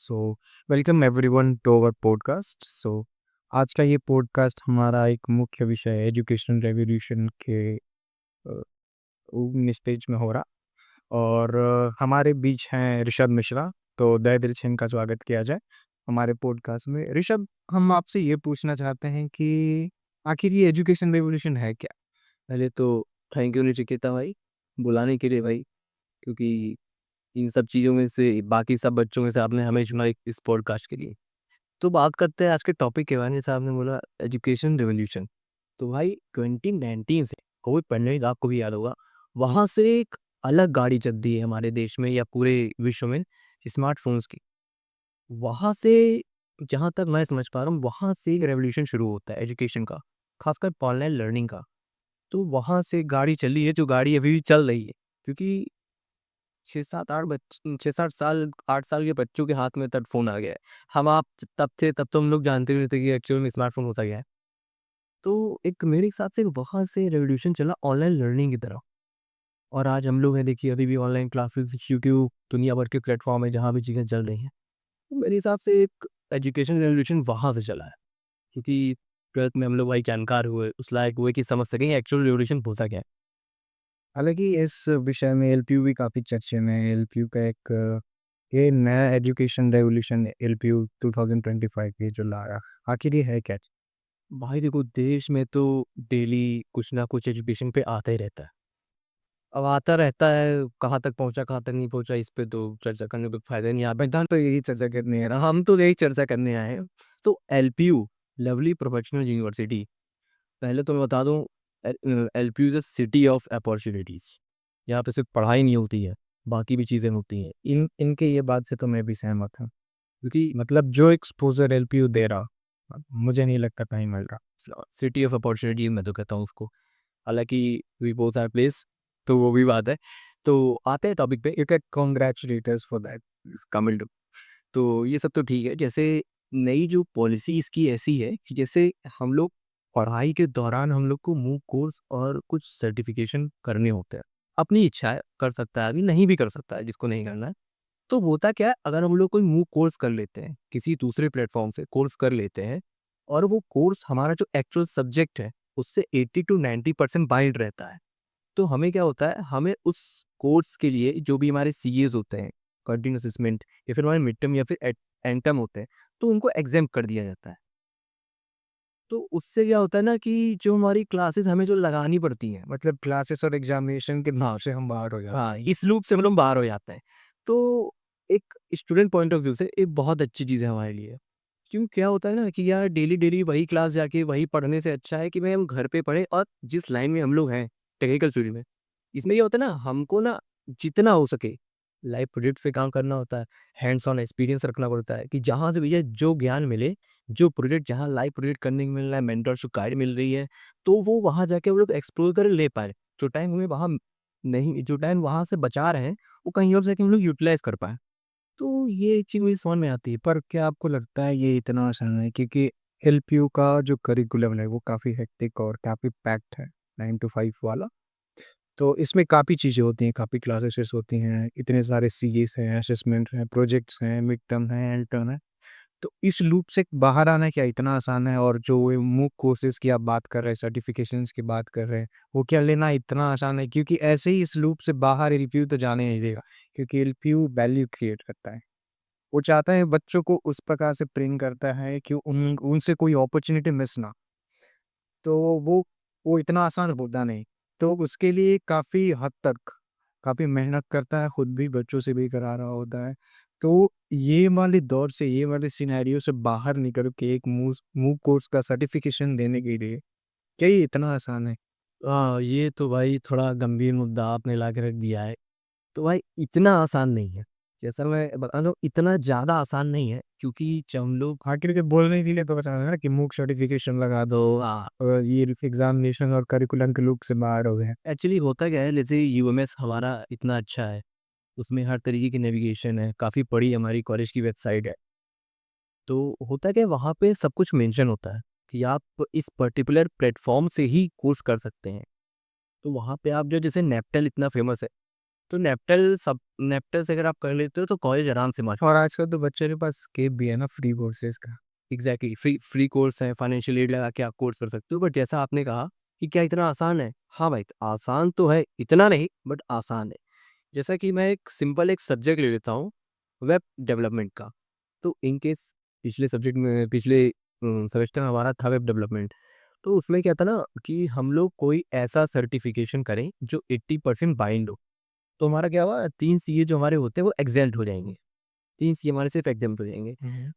So welcome everyone to our podcast. आज का ये पॉडकास्ट हमारा एक मुख्य विषय है एजुकेशन रेवोल्यूशन के 19 पेज में हो रहा। और हमारे बीच हैं ऋषभ मिश्रा। तो दया दिल से इनका स्वागत किया जाए हमारे पॉडकास्ट में। ऋषभ, हम आपसे ये पूछना चाहते हैं कि आखिर ये एजुकेशन रेवोल्यूशन है क्या? पहले तो थैंक यू निचिकेता भाई, बुलाने के लिए भाई। क्योंकि इन सब चीज़ों में से बाकी सब बच्चों में से आपने हमें चुना इस पॉडकास्ट के लिए। तो बात करते हैं आज के टॉपिक के बारे में। जैसे आपने बोला एजुकेशन रेवोल्यूशन, तो भाई 2019 से कोविड पैंडेमिक आपको भी याद होगा, वहाँ से एक अलग गाड़ी चलती है हमारे देश में या पूरे विश्व में, स्मार्टफोन्स की। वहाँ से, जहाँ तक मैं समझ पा रहा हूँ, वहाँ से एक रेवोल्यूशन शुरू होता है एजुकेशन का, खासकर ऑनलाइन लर्निंग का। तो वहाँ से गाड़ी चली है, जो गाड़ी अभी भी चल रही है। क्योंकि 6-7 साल 8 साल के बच्चों के हाथ में तब फ़ोन आ गया है। हम आप तब थे, तब तो हम लोग जानते भी नहीं थे कि एक्चुअल में स्मार्टफ़ोन होता क्या है। तो एक मेरे हिसाब से वहाँ से रेवोल्यूशन चला ऑनलाइन लर्निंग की तरफ। और आज हम लोग हैं, देखिए अभी भी ऑनलाइन क्लासेस, यूट्यूब, दुनिया भर के प्लेटफ़ॉर्म है जहाँ भी चीज़ें चल रही हैं। तो मेरे हिसाब से एक एजुकेशन रेवोल्यूशन वहाँ से चला है। क्योंकि 12th में हम लोग भाई जानकार हुए, उस लायक हुए कि समझ सकें एक्चुअल रेवोल्यूशन होता क्या है। हालांकि इस विषय में एलपीयू भी काफ़ी चर्चे में है। एलपीयू का एक ये नया एजुकेशन रेवोल्यूशन एलपीयू 2025 ये जो ला रहा, आखिर ये है क्या? भाई देखो, देश में तो डेली कुछ ना कुछ एजुकेशन पे आता ही रहता है। अब आता रहता है, कहाँ तक पहुँचा, कहाँ तक नहीं पहुँचा, इस पे तो चर्चा करने का फ़ायदा नहीं है। मैदान तो यही चर्चा करने है ना, हम तो यही चर्चा करने आए हैं। तो एलपीयू, लवली प्रोफेशनल यूनिवर्सिटी, पहले तो मैं बता दूँ, LPU is a city of opportunities. यहाँ पे सिर्फ पढ़ाई नहीं होती है, बाकी भी चीज़ें होती हैं। इन इनके ये बात से तो मैं भी सहमत हूँ। क्योंकि मतलब जो एक्सपोजर एलपीयू दे रहा, मुझे नहीं लगता कहीं मिल रहा। सिटी ऑफ अपॉर्च्युनिटी मैं तो कहता हूँ उसको। हालाँकि वी बोथ आर प्लेस, तो वो भी बात है। तो आते हैं टॉपिक पे। You can congratulate us for that. कमिल टू, तो ये सब तो ठीक है। जैसे नई जो पॉलिसी इसकी ऐसी है कि जैसे हम लोग पढ़ाई के दौरान हम लोग को मूक कोर्स और कुछ सर्टिफिकेशन करने होते हैं। अपनी इच्छा है, कर सकता है, अभी नहीं भी कर सकता है जिसको नहीं करना है। तो होता क्या है, अगर हम लोग कोई मूक कोर्स कर लेते हैं, किसी दूसरे प्लेटफॉर्म से कोर्स कर लेते हैं, और वो कोर्स हमारा जो एक्चुअल सब्जेक्ट है उससे 80 to 90% बाइंड रहता है, तो हमें क्या होता है, हमें उस कोर्स के लिए जो भी हमारे सीएज होते हैं, कंटिन्यूस असेसमेंट, या फिर हमारे मिड टर्म या फिर एंटम होते हैं, तो उनको एग्जाम कर दिया जाता है। तो उससे क्या होता है ना कि जो हमारी क्लासेस हमें जो लगानी पड़ती हैं, मतलब क्लासेस और एग्जामिनेशन के नाव से हम बाहर हो जाते हाँ, इस लूप से हम लोग बाहर हो जाते हैं। तो एक स्टूडेंट पॉइंट ऑफ व्यू से एक बहुत अच्छी चीज़ है हमारे लिए। क्यों, क्या होता है ना कि यार डेली डेली वही क्लास जाके वही पढ़ने से अच्छा है कि भाई हम घर पे पढ़ें। और जिस लाइन में हम लोग हैं, टेक्निकल फील्ड में, इसमें ये होता है ना, हमको ना जितना हो सके लाइव प्रोजेक्ट पे काम करना होता है, हैंड्स ऑन एक्सपीरियंस रखना पड़ता है कि जहाँ से भैया जो ज्ञान मिले, जो प्रोजेक्ट जहाँ लाइव प्रोजेक्ट करने को मिल रहा है, मेंटरशिप गाइड मिल रही है, तो वो वहाँ जाके हम लोग एक्सप्लोर कर ले पाए। जो टाइम हमें वहाँ नहीं, जो टाइम वहाँ से बचा रहे हैं, वो कहीं और जाके हम लोग यूटिलाइज कर पाए। तो ये चीज़ मुझे समझ में आती है। पर क्या आपको लगता है ये इतना आसान है? क्योंकि एलपीयू का जो करिकुलम है वो काफ़ी हेक्टिक और काफ़ी पैक्ड है, 9 to 5 वाला। तो इसमें काफ़ी चीज़ें होती हैं, काफ़ी क्लासेस होती हैं, इतने सारे सीएस हैं, असेसमेंट हैं, प्रोजेक्ट्स हैं, मिड टर्म है, एंड टर्म है। तो इस लूप से बाहर आना क्या इतना आसान है? और जो ये मूक कोर्सेज़ की आप बात कर रहे हैं, सर्टिफ़िकेशंस की बात कर रहे हैं, वो क्या लेना इतना आसान है? क्योंकि ऐसे ही इस लूप से बाहर एलपीयू तो जाने नहीं देगा, क्योंकि एलपीयू वैल्यू क्रिएट करता है। वो चाहता है बच्चों को उस प्रकार से ट्रेन करता है कि उनसे कोई अपॉर्च्युनिटी मिस ना। तो वो इतना आसान होता नहीं। तो उसके लिए काफ़ी हद तक काफ़ी मेहनत करता है, खुद भी बच्चों से भी करा रहा होता है। तो ये वाले दौर से, ये वाले सिनेरियो से बाहर निकल के एक मूक कोर्स का सर्टिफ़िकेशन देने के लिए, क्या ये इतना आसान है? हाँ, ये तो भाई थोड़ा गंभीर मुद्दा आपने ला के रख दिया है। तो भाई इतना आसान नहीं है। जैसा मैं बता रहा हूँ, इतना ज़्यादा आसान नहीं है, क्योंकि जब हम लोग आखिर के बोलने के लिए तो बता रहे हैं ना कि मूक सर्टिफ़िकेशन लगा दो, हाँ, ये एग्ज़ामिनेशन और करिकुलम के लूप से बाहर हो गए। एक्चुअली होता क्या है, जैसे यूएमएस हमारा इतना अच्छा है, उसमें हर तरीके की नेविगेशन है, काफ़ी बड़ी हमारी कॉलेज की वेबसाइट है। तो होता क्या है, वहाँ पे सब कुछ मेंशन होता है कि आप इस पर्टिकुलर प्लेटफ़ॉर्म से ही कोर्स कर सकते हैं। तो वहाँ पे आप जो, जैसे नेपटल इतना फ़ेमस है, तो नेप्टल से अगर आप कर लेते हो तो कॉलेज आराम से मार्च। और आजकल तो बच्चों के पास स्केप भी है ना फ्री कोर्सेज का। एग्जैक्टली, फ्री फ्री कोर्स है, फाइनेंशियल एड लगा के आप कोर्स कर सकते हो। बट जैसा आपने कहा कि क्या इतना आसान है, हाँ भाई आसान तो है, इतना नहीं बट आसान है। जैसा कि मैं एक सब्जेक्ट ले लेता हूँ, वेब डेवलपमेंट का। तो इन केस पिछले सेमेस्टर में हमारा था वेब डेवलपमेंट। तो उसमें क्या था ना कि हम लोग कोई ऐसा सर्टिफिकेशन करें जो 80% बाइंड हो। तो हमारा क्या हुआ, 3 सीए जो हमारे होते हैं वो एग्जेम्प्ट हो जाएंगे, 3 सीए हमारे सिर्फ एग्जाम्प्ट हो जाएंगे।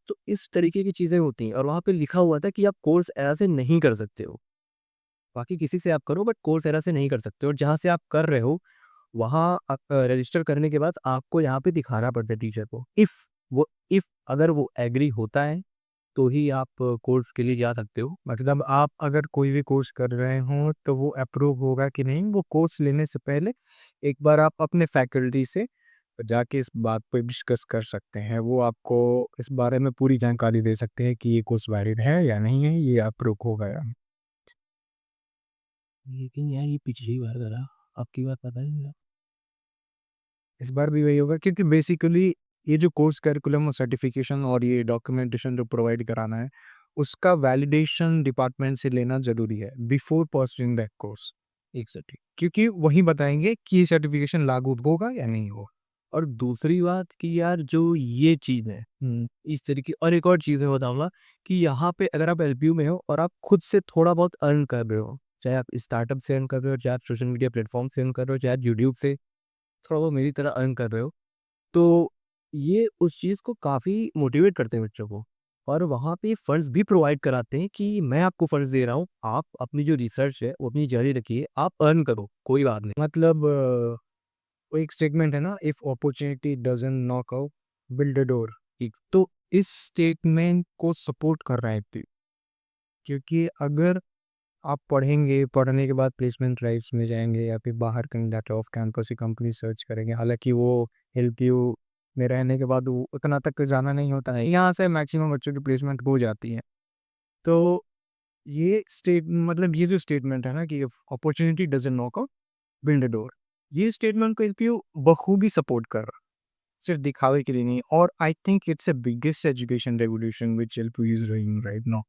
तो इस तरीके की चीज़ें होती हैं, और वहाँ पे लिखा हुआ था कि आप कोर्स ऐसे नहीं कर सकते हो, बाकी किसी से आप करो बट कोर्स एरा से नहीं कर सकते हो। और जहाँ से आप कर रहे हो वहाँ रजिस्टर करने के बाद आपको यहाँ पे दिखाना पड़ता है टीचर को। इफ अगर वो एग्री होता है तो ही आप कोर्स के लिए जा सकते हो। मतलब आप अगर कोई भी कोर्स कर रहे हो तो वो अप्रूव होगा कि नहीं, वो कोर्स लेने से पहले एक बार आप अपने फैकल्टी से जाके इस बात पे डिस्कस कर सकते हैं। वो आपको इस बारे में पूरी जानकारी दे सकते हैं कि ये कोर्स वैलिड है या नहीं है, ये अप्रूव होगा या नहीं। लेकिन यार ये पिछली बार करा, अब की बार पता नहीं लगा। इस बार भी वही होगा क्योंकि बेसिकली ये जो कोर्स करिकुलम और सर्टिफिकेशन और ये डॉक्यूमेंटेशन जो प्रोवाइड कराना है, उसका वैलिडेशन डिपार्टमेंट से लेना ज़रूरी है before pursuing that course. Exactly. क्योंकि वही बताएँगे कि ये सर्टिफिकेशन लागू होगा या नहीं होगा। और दूसरी बात कि यार जो ये चीज़ है, इस तरीके और एक और चीज़ मैं बताऊँगा कि यहाँ पे अगर आप एलपीयू में हो और आप खुद से थोड़ा बहुत अर्न कर रहे हो, चाहे आप स्टार्टअप से अर्न कर रहे हो, चाहे आप सोशल मीडिया प्लेटफ़ॉर्म से अर्न कर रहे हो, चाहे आप यूट्यूब से थोड़ा बहुत मेरी तरह अर्न कर रहे हो, तो ये उस चीज़ को काफ़ी मोटिवेट करते हैं बच्चों को। और वहाँ पे फंड्स भी प्रोवाइड कराते हैं कि मैं आपको फंड्स दे रहा हूँ, आप अपनी जो रिसर्च है वो अपनी जारी रखिए, आप अर्न करो, कोई बात नहीं। मतलब वो एक स्टेटमेंट है ना, if opportunity doesn't knock out build a door. तो इस स्टेटमेंट को सपोर्ट कर रहा है एमपी, क्योंकि अगर आप पढ़ेंगे, पढ़ने के बाद प्लेसमेंट ड्राइव्स में जाएंगे या फिर बाहर कहीं जाके ऑफ कैंपस ही कंपनी सर्च करेंगे, हालांकि वो एलपीयू में रहने के बाद वो उतना तक जाना नहीं होता है, यहाँ से मैक्सिमम बच्चों की प्लेसमेंट हो जाती है। तो ये मतलब ये जो स्टेटमेंट है ना कि opportunity doesn't knock out build a door, ये स्टेटमेंट को एलपीयू बखूबी सपोर्ट कर रहा है, सिर्फ दिखावे के लिए नहीं। और I think it's a biggest education revolution which LPU is running right now.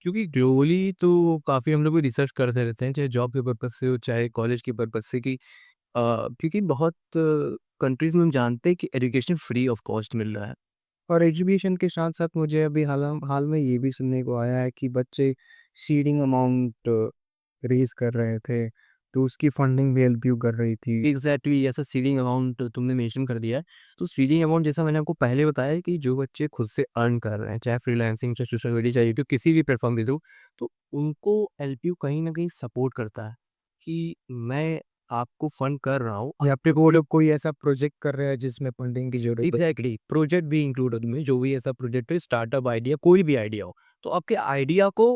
क्योंकि ग्लोबली तो काफ़ी हम लोग भी रिसर्च करते रहते हैं, चाहे जॉब के पर्पज़ से हो, चाहे कॉलेज के पर्पज़ से कि क्योंकि बहुत कंट्रीज़ में हम जानते हैं कि एजुकेशन फ्री ऑफ कॉस्ट मिल रहा है। और एजुकेशन के साथ साथ मुझे अभी हाल में ये भी सुनने को आया है कि बच्चे सीडिंग अमाउंट रेज कर रहे थे, तो उसकी फंडिंग भी एलपीयू कर रही थी। एग्ज़ैक्टली, ऐसा सीडिंग अमाउंट तुमने मेंशन कर दिया है। तो सीडिंग अमाउंट जैसा मैंने आपको पहले बताया है कि जो बच्चे खुद से अर्न कर रहे हैं, चाहे फ्रीलांसिंग, चाहे सोशल मीडिया, चाहे यूट्यूब, किसी भी प्लेटफ़ॉर्म के थ्रू, तो उनको एलपीयू कहीं न कहीं सपोर्ट करता है कि मैं आपको फंड कर रहा हूँ। या फिर वो लोग कोई ऐसा प्रोजेक्ट कर रहे हैं जिसमें फंडिंग की जरूरत है। एग्जैक्टली, प्रोजेक्ट भी इंक्लूड उसमें, जो भी ऐसा प्रोजेक्ट हो, स्टार्टअप आइडिया, कोई भी आइडिया हो, तो आपके आइडिया को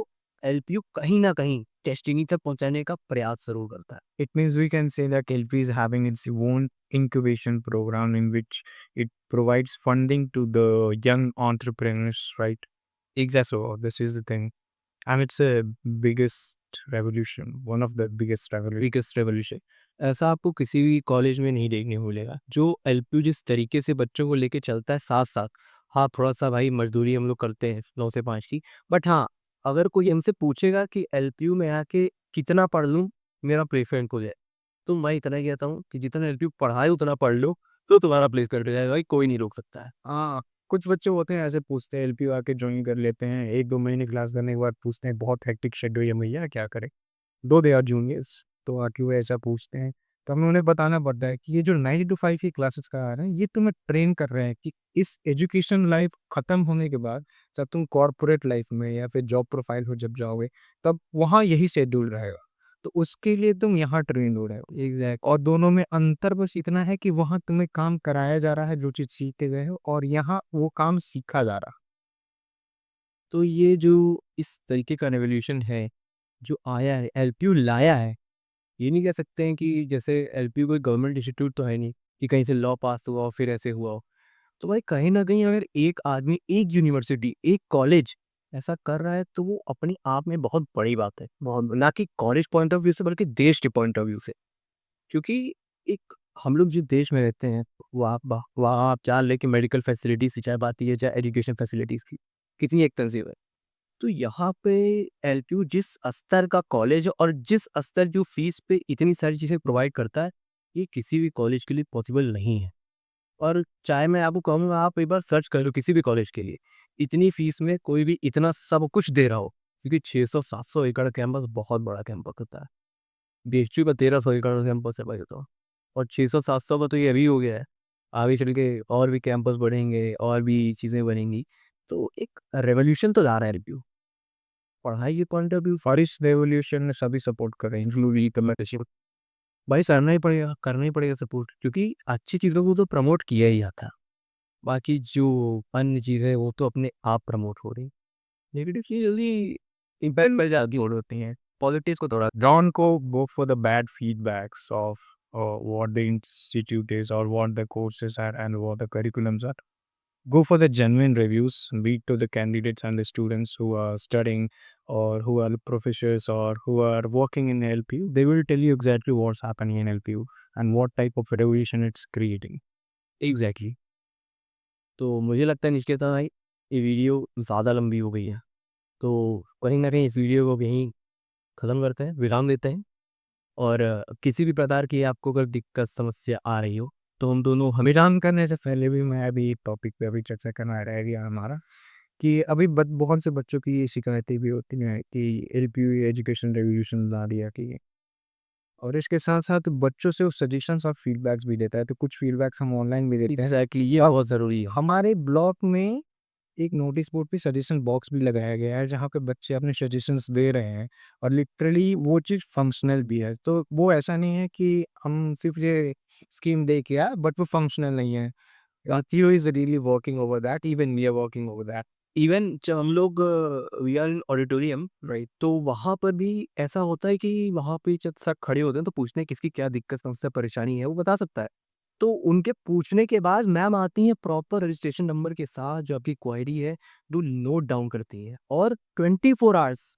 एलपीयू कहीं ना कहीं डेस्टिनी तक पहुंचाने का प्रयास जरूर करता है। It means we can say that LP is having its own incubation program in which it provides funding to the young entrepreneurs, right? Exact So this is the thing, and it's a biggest revolution, one of the biggest revolution. Biggest revolution ऐसा आपको किसी भी college में नहीं देखने को मिलेगा। जो एलपीयू जिस तरीके से बच्चों को लेके चलता है साथ साथ, हाँ थोड़ा सा भाई मजदूरी हम लोग करते हैं 9 से 5 की, बट हाँ अगर कोई हमसे पूछेगा कि एलपीयू में आके कितना पढ़ लूँ मेरा प्लेसमेंट हो जाए, तो मैं इतना ही कहता हूँ कि जितना एलपीयू पढ़ाए उतना पढ़ लो, तो तुम्हारा प्लेसमेंट हो जाएगा भाई, कोई नहीं रोक सकता है। हाँ, कुछ बच्चे होते हैं ऐसे पूछते हैं, एलपीयू आके ज्वाइन कर लेते हैं, 1-2 महीने क्लास करने के बाद पूछते हैं बहुत हेक्टिक शेड्यूल है भैया क्या करें, दो दे आर जूनियर्स, तो आके वो ऐसा पूछते हैं। तो हमें उन्हें बताना पड़ता है कि ये जो 9 to 5 की क्लासेस करा रहे हैं, ये तुम्हें ट्रेन कर रहे हैं कि इस एजुकेशन लाइफ खत्म होने के बाद जब तुम कॉर्पोरेट लाइफ में या फिर जॉब प्रोफाइल हो जब जाओगे, तब वहाँ यही शेड्यूल रहेगा। तो उसके लिए तुम यहाँ ट्रेन हो रहे हो। एग्जैक्ट। और दोनों में अंतर बस इतना है कि वहाँ तुम्हें काम कराया जा रहा है जो चीज़ सीख के गए हो, और यहाँ वो काम सीखा जा रहा है। तो ये जो इस तरीके का रेवोल्यूशन है जो आया है, एलपीयू लाया है, ये नहीं कह सकते हैं कि जैसे एलपीयू कोई गवर्नमेंट इंस्टीट्यूट तो है नहीं कि कहीं से लॉ पास हुआ हो फिर ऐसे हुआ हो। तो भाई कहीं न कहीं अगर एक आदमी, एक यूनिवर्सिटी, एक कॉलेज ऐसा कर रहा है तो वो अपने आप में बहुत बड़ी बात है। बहुत ना कि कॉलेज पॉइंट ऑफ व्यू से बल्कि देश के पॉइंट ऑफ व्यू से। क्योंकि एक हम लोग जिस देश में रहते हैं, वहाँ आप जान लें कि मेडिकल फैसिलिटीज़ की चाहे बात है, चाहे एजुकेशन फैसिलिटीज़ की, कितनी एक्सपेंसिव है। तो यहाँ पे एलपीयू जिस स्तर का कॉलेज है और जिस स्तर जो फीस पे इतनी सारी चीज़ें प्रोवाइड करता है, ये किसी भी कॉलेज के लिए पॉसिबल नहीं है। और चाहे मैं आपको कहूँगा, आप एक बार सर्च कर लो किसी भी कॉलेज के लिए, इतनी फीस में कोई भी इतना सब कुछ दे रहा हो, क्योंकि 600-700 एकड़ कैंपस बहुत बड़ा कैंपस होता है। बीएचयू का 1300 एकड़ का कैंपस है भाई, तो और 600-700 का तो ये अभी हो गया है। आगे चल के और भी कैंपस बढ़ेंगे और भी चीज़ें बनेंगी, तो एक रेवोल्यूशन तो ला रहा है रिव्यू पढ़ाई के पॉइंट ऑफ व्यू। और इस रेवोल्यूशन में सभी सपोर्ट कर रहे हैं, इंक्लूडिंग कम्युनिटी। भाई करना ही पड़ेगा सपोर्ट, क्योंकि अच्छी चीज़ों को तो प्रमोट किया ही जाता है। बाकी जो अन्य चीज़ें वो तो अपने आप प्रमोट हो रही, नेगेटिव चीज़ जल्दी इम्पैक्ट पड़ जाती होती हैं। पॉलिटिक्स को थोड़ा Don't go for the bad feedbacks of what the institute is or what the courses are and what the curriculums are. Go for the genuine reviews. Read to the candidates and the students who are studying or who are professors or who are working in LPU. They will tell you exactly what's happening in LPU and what type of revolution it's creating. Exactly. तो मुझे लगता है निश्चिता भाई, ये video ज़्यादा लंबी हो गई है, तो कहीं ना कहीं इस वीडियो को यहीं ख़त्म करते हैं, विराम देते हैं। और किसी भी प्रकार की आपको अगर दिक्कत समस्या आ रही हो, तो हम दोनों हमें विराम करने से पहले भी मैं अभी एक टॉपिक पे अभी चर्चा करना रह गया हमारा कि अभी बहुत से बच्चों की ये शिकायतें भी होती हैं कि एलपीयू एजुकेशन रेवोल्यूशन ला दिया कि, और इसके साथ साथ बच्चों से वो सजेशंस और फीडबैक्स भी देता है, तो कुछ फीडबैक्स हम ऑनलाइन भी देते हैं। एग्जैक्टली ये बहुत ज़रूरी है। हमारे ब्लॉग में एक नोटिस बोर्ड पे सजेशन बॉक्स भी लगाया गया है जहाँ पे बच्चे अपने सजेशंस दे रहे हैं और लिटरली वो चीज़ फंक्शनल भी है। तो वो ऐसा नहीं है कि हम सिर्फ ये स्कीम दे के आए बट वो फंक्शनल नहीं है। Theo is really working over that, even we are working over that. Even जब हम लोग we are in auditorium right, तो वहाँ पर भी ऐसा होता है कि वहाँ पे जब सर खड़े होते हैं तो पूछते हैं किसकी क्या दिक्कत समस्या परेशानी है, वो बता सकता है। तो उनके पूछने के बाद मैम आती हैं प्रॉपर रजिस्ट्रेशन नंबर के साथ, जो आपकी क्वेरी है वो नोट डाउन करती हैं, और 24 आवर्स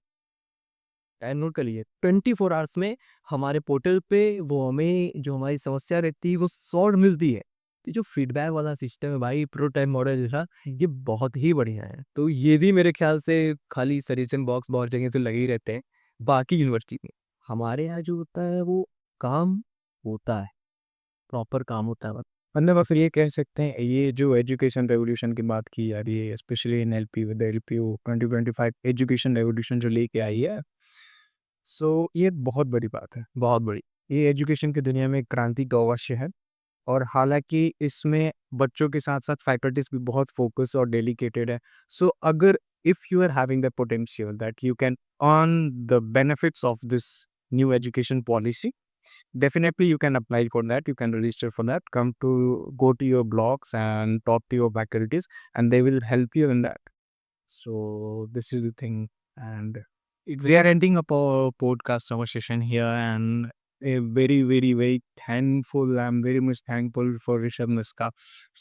नोट कर लीजिए, 24 आवर्स में हमारे पोर्टल पे वो हमें जो हमारी समस्या रहती है वो सॉल्व मिलती है। ये जो फीडबैक वाला सिस्टम है भाई, प्रोटोटाइप मॉडल जैसा, ये बहुत ही बढ़िया है। तो ये भी मेरे ख्याल से खाली सजेशन बॉक्स बहुत जगह तो लगे ही रहते हैं बाकी यूनिवर्सिटी में, हमारे यहाँ जो होता है वो काम होता है, प्रॉपर काम होता है बस। मतलब बस ये कह सकते हैं ये जो एजुकेशन रेवोल्यूशन की बात की जा रही है specially in LP with LPU 2025 education revolution जो लेके आई है, सो ये बहुत बड़ी बात है। बहुत बड़ी। ये एजुकेशन की दुनिया में एक क्रांति का अवश्य है। और हालाँकि इसमें बच्चों के साथ-साथ फैकल्टीज़ भी बहुत फ़ोकस और डेडिकेटेड है। सो अगर if you are having the potential that you can earn the benefits of this new education policy, definitely you can apply for that, you can register for that. Go to your blogs and talk to your faculties and they will help you in that. So this is the thing, and we are ending up our podcast conversation here, and a very thankful. I'm very much thankful for Rishabh Miska,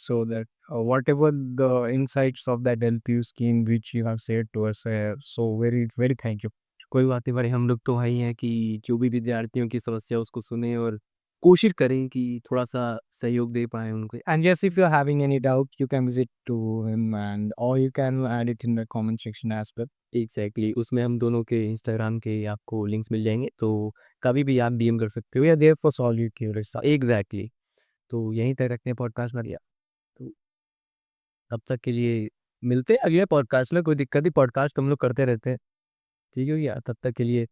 so that whatever the insights of that LPU scheme which you have said to us, so very thank you. कोई बात नहीं भाई, हम लोग तो वही हैं कि जो भी विद्यार्थियों की समस्या उसको सुने और कोशिश करें कि थोड़ा सा सहयोग दे पाएँ उनको। And yes, if you're having any doubt, you can visit to him, and or you can add it in the comment section as well. Exactly, उसमें हम दोनों के इंस्टाग्राम के आपको लिंक्स मिल जाएंगे, तो कभी भी आप डीएम कर सकते हो। We are there for solve your queries. Exactly. तो यहीं तक रखते हैं पॉडकास्ट में भैया। तो तब तक के लिए मिलते हैं अगले पॉडकास्ट में, कोई दिक्कत नहीं, पॉडकास्ट हम लोग करते रहते हैं। ठीक है भैया, तब तक के लिए